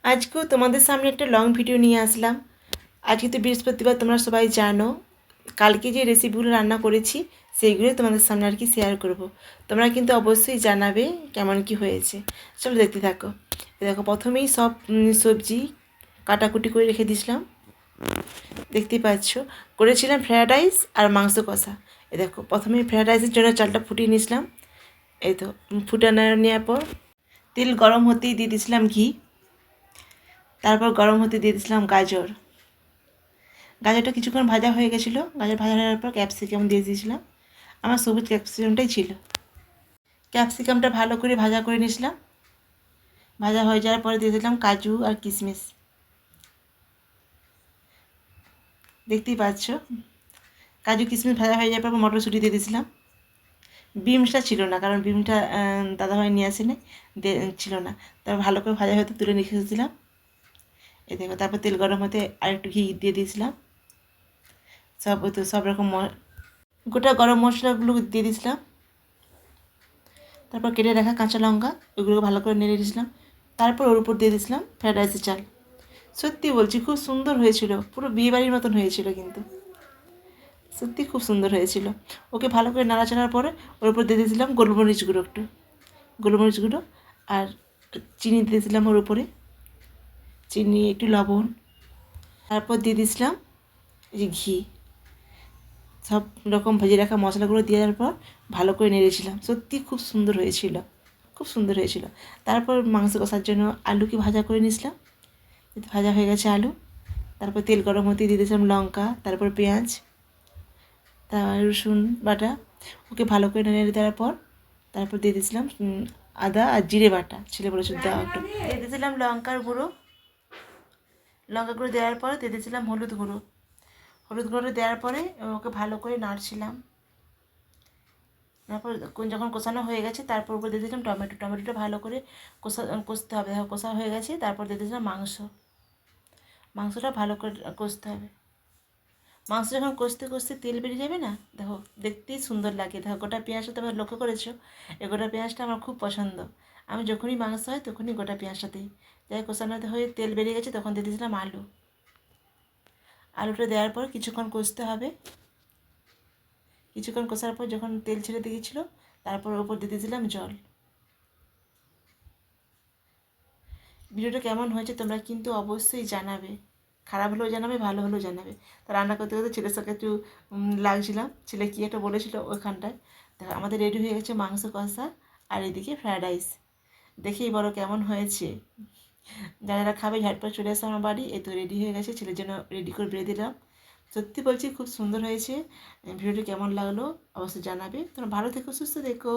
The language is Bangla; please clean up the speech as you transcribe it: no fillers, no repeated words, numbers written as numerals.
আজকেও তোমাদের সামনে একটা লং ভিডিও নিয়ে আসলাম। আজকে তো বৃহস্পতিবার, তোমরা সবাই জানো। কালকে যে রেসিপিগুলো রান্না করেছি সেইগুলো তোমাদের সামনে আর কি শেয়ার করব। তোমরা কিন্তু অবশ্যই জানাবে কেমন কি হয়েছে। চলো দেখতে থাকো। দেখো, প্রথমেই সব সবজি কাটাকুটি করে রেখে দিয়েছিলাম। দেখতেই পাচ্ছ, করেছিলাম ফ্রায়েড রাইস আর মাংস কষা। দেখো, প্রথমে ফ্রায়েড রাইসের জন্য চালটা ফুটিয়ে নিয়েছিলাম। এই তো ফুটানো নেওয়ার পর তেল গরম হতেই দিয়ে দিয়েছিলাম ঘি। তারপর গরম হতে দিয়ে দিয়েছিলাম গাজর। গাজরটা কিছুক্ষণ ভাজা হয়ে গেছিলো। গাজর ভাজা হওয়ার পর ক্যাপসিকাম দিয়ে দিয়েছিলাম। আমার সবুজ ক্যাপসিকামটাই ছিল। ক্যাপসিকামটা ভালো করে ভাজা করে নিয়েছিলাম। ভাজা হয়ে যাওয়ার পরে দিয়ে দিলাম কাজু আর কিশমিশ। দেখতেই পাচ্ছ, কাজু কিশমিশ ভাজা হয়ে যাওয়ার পর মটরশুঁটি দিয়ে দিয়েছিলাম। বিমসটা ছিল না, কারণ বিমটা দাদাভাই নিয়ে আসেনি, ছিল না। তারপর ভালো করে ভাজা হতে তুলে রেখে দিয়েছিলাম। এই দেখো, তারপর তেল গরম হতে আর একটু ঘি দিয়ে দিয়েছিলাম। সব রকম গোটা গরম মশলাগুলো দিয়ে দিয়েছিলাম। তারপর কেটে রাখা কাঁচা লঙ্কা ওইগুলোকে ভালো করে নেড়ে দিয়েছিলাম। তারপর ওর উপর দিয়ে দিয়েছিলাম ফ্রায়েড রাইসের চাল। সত্যি বলছি, খুব সুন্দর হয়েছিল, পুরো বিয়েবাড়ির মতন হয়েছিল। কিন্তু সত্যি খুব সুন্দর হয়েছিল। ওকে ভালো করে নাড়াচাড়ার পরে ওর উপর দিয়ে দিয়েছিলাম গোলমরিচ গুঁড়ো, একটু গোলমরিচ গুঁড়ো আর চিনি দিয়েছিলাম ওর উপরে, চিনি, একটু লবণ। তারপর দিয়ে দিয়েছিলাম এই যে ঘি। সব রকম ভেজে রাখা মশলাগুলো দেওয়ার পর ভালো করে নেড়েছিলাম। সত্যি খুব সুন্দর হয়েছিল, খুব সুন্দর হয়েছিল। তারপর মাংস কষার জন্য আলুকে ভাজা করে নিয়েছিলাম। ভাজা হয়ে গেছে আলু। তারপর তেল গরম হতে দিয়ে দিয়েছিলাম লঙ্কা, তারপর পেঁয়াজ, তারপর রসুন বাটা। ওকে ভালো করে নেড়ে দেওয়ার পর তারপর দিয়ে দিয়েছিলাম আদা আর জিরে বাটা, ছেলে বলেছিল দেওয়া একটু। দিয়ে দিয়েছিলাম লঙ্কার গুঁড়ো। লঙ্কা গুঁড়ো দেওয়ার পরে দিয়ে দিয়েছিলাম হলুদ গুঁড়ো। হলুদ গুঁড়ো দেওয়ার পরে ওকে ভালো করে নাড়ছিলাম। তারপর যখন কষানো হয়ে গেছে তারপর উপর দিয়ে দিয়েছিলাম টমেটো। টমেটোটা ভালো করে কষতে হবে। দেখো, কষা হয়ে গেছে। তারপর দিয়ে দিয়েছিলাম মাংসটা ভালো করে কষতে হবে। মাংস যখন কষতে কষতে তেল বেরিয়ে যাবে না, দেখো দেখতেই সুন্দর লাগে। দেখো, গোটা পেঁয়াজটা তোমরা লক্ষ্য করেছো, এই গোটা পেঁয়াজটা আমার খুব পছন্দ। আমি যখনই মাংস হয় তখনই গোটা পেঁয়াজটা দিই। যাই কষানো হয়ে তেল বেরিয়ে গেছে, তখন দিয়ে দিয়েছিলাম আলুটা দেওয়ার পর কিছুক্ষণ কষতে হবে। কিছুক্ষণ কষার পর যখন তেল ছেড়ে দিয়েছিলো, তারপর ওপর দিয়ে দিয়েছিলাম জল। ভিডিওটা কেমন হয়েছে তোমরা কিন্তু অবশ্যই জানাবে। খারাপ হলেও জানাবে, ভালো হলেও জানাবে। তা রান্না করতে করতে ছেলের সাথে একটু লাগছিলাম। ছেলে কী একটা বলেছিল ওইখানটায়। দেখো, আমাদের রেডি হয়ে গেছে মাংস কষা আর এদিকে ফ্রায়েড রাইস। দেখেই বলো কেমন হয়েছে। যারা যারা খাবে ঝটপট চলে আসে আমার বাড়ি। এই তো রেডি হয়ে গেছে, ছেলের জন্য রেডি করে বেরিয়ে দিলাম। সত্যি বলছি, খুব সুন্দর হয়েছে। ভিডিওটি কেমন লাগলো অবশ্যই জানাবে। তোমরা ভালো থেকো, সুস্থ থেকো।